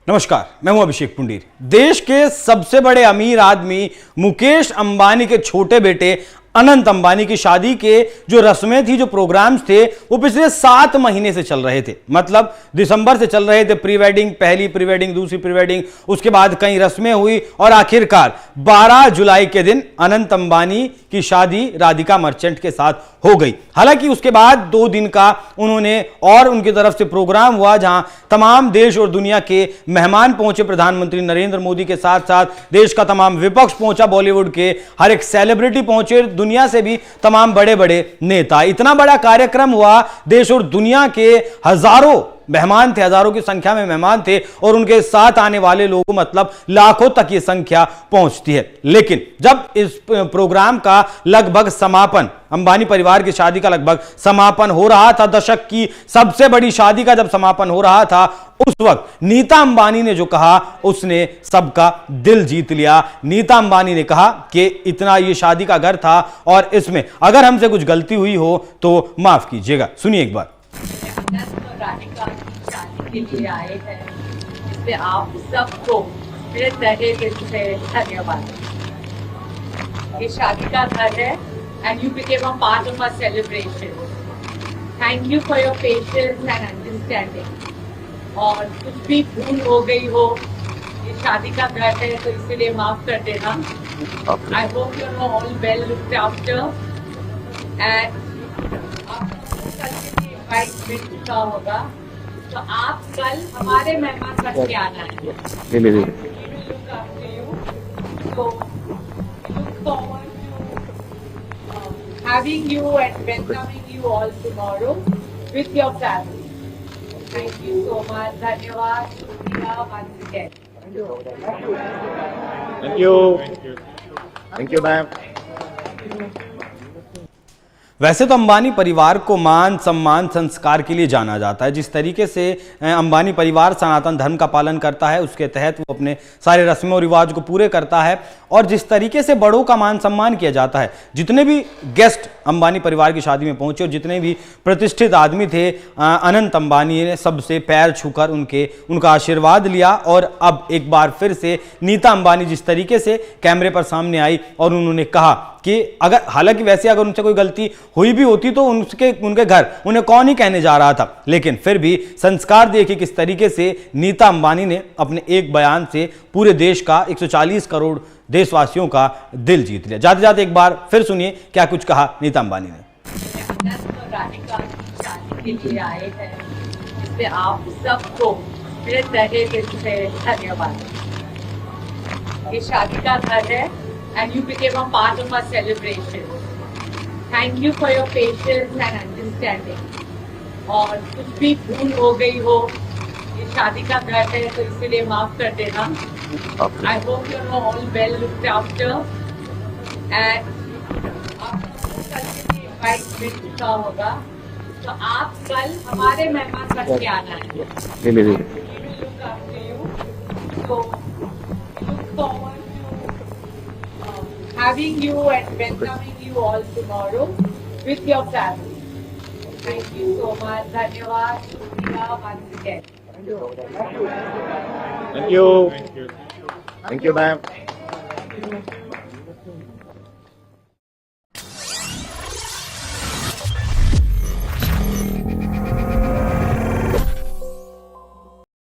नमस्कार, मैं हूं अभिषेक पुंडीर। देश के सबसे बड़े अमीर आदमी मुकेश अंबानी के छोटे बेटे अनंत अंबानी की शादी के जो रस्में थी, जो प्रोग्राम्स थे, वो पिछले 7 महीने से चल रहे थे। मतलब दिसंबर से चल रहे थे। प्री वेडिंग, पहली प्री वेडिंग, दूसरी प्री वेडिंग, उसके बाद कई रस्में हुई और आखिरकार 12 जुलाई के दिन अनंत अंबानी की शादी राधिका मर्चेंट के साथ हो गई। हालांकि उसके बाद 2 दिन का उन्होंने और उनकी तरफ से प्रोग्राम हुआ, जहां तमाम देश और दुनिया के मेहमान पहुंचे। प्रधानमंत्री नरेंद्र मोदी के साथ साथ देश का तमाम विपक्ष पहुंचा, बॉलीवुड के हर एक सेलिब्रिटी पहुंचे, दुनिया से भी तमाम बड़े बड़े नेता। इतना बड़ा कार्यक्रम हुआ, देश और दुनिया के हजारों मेहमान थे, हजारों की संख्या में मेहमान थे और उनके साथ आने वाले लोगों मतलब लाखों तक ये संख्या पहुंचती है। लेकिन जब इस प्रोग्राम का लगभग समापन, अंबानी परिवार की शादी का लगभग समापन हो रहा था, दशक की सबसे बड़ी शादी का जब समापन हो रहा था, उस वक्त नीता अंबानी ने जो कहा, उसने सबका दिल जीत लिया। नीता अंबानी ने कहा कि इतना ये शादी का घर था और इसमें अगर हमसे कुछ गलती हुई हो तो माफ कीजिएगा। सुनिए एक बार। राधिका की शादी के लिए आए हैं, इससे आप सबको मेरे तहे दिल से धन्यवाद। ये शादी का घर है and you became a part of our celebration. Thank you for your patience and understanding. और कुछ भी भूल हो गई हो, ये शादी का घर है तो इसीलिए माफ कर देना। I hope you are all well looked after and का होगा तो आप कल हमारे मेहमान बन के आना है। Having you and welcoming you all tomorrow with your family. Thank you so much. धन्यवाद once again. Thank you, ma'am. वैसे तो अंबानी परिवार को मान सम्मान संस्कार के लिए जाना जाता है। जिस तरीके से अंबानी परिवार सनातन धर्म का पालन करता है, उसके तहत वो अपने सारे रस्मों और रिवाज को पूरे करता है और जिस तरीके से बड़ों का मान सम्मान किया जाता है। जितने भी गेस्ट अंबानी परिवार की शादी में पहुंचे और जितने भी प्रतिष्ठित आदमी थे, अनंत अंबानी ने सबसे पैर छूकर उनका आशीर्वाद लिया। और अब एक बार फिर से नीता अंबानी जिस तरीके से कैमरे पर सामने आई और उन्होंने कहा कि हालांकि वैसे अगर उनसे कोई गलती हुई भी होती तो उनके घर उन्हें कौन ही कहने जा रहा था, लेकिन फिर भी संस्कार देखिए किस तरीके से नीता अंबानी ने अपने एक बयान से पूरे देश का 140 करोड़ देशवासियों का दिल जीत लिया। जाते जाते एक बार फिर सुनिए क्या कुछ कहा नीता अंबानी ने। राधिका की शादी के लिए आए हैं, इससे आप सबको मेरे तहे दिल से धन्यवाद। ये शादी का घर है and you became a part of our celebration. Thank you for your patience and understanding. और कुछ भी भूल हो गई हो, ये शादी का घर है तो इसीलिए माफ कर देना। I hope you are all well looked after and आपको कल के लिए invite मिल चुका होगा तो आप कल हमारे मेहमान बन के आना है। We will look after you. So look forward having you and welcoming you all tomorrow with your family. Thank you so much. धन्यवाद once again. Thank you, ma'am.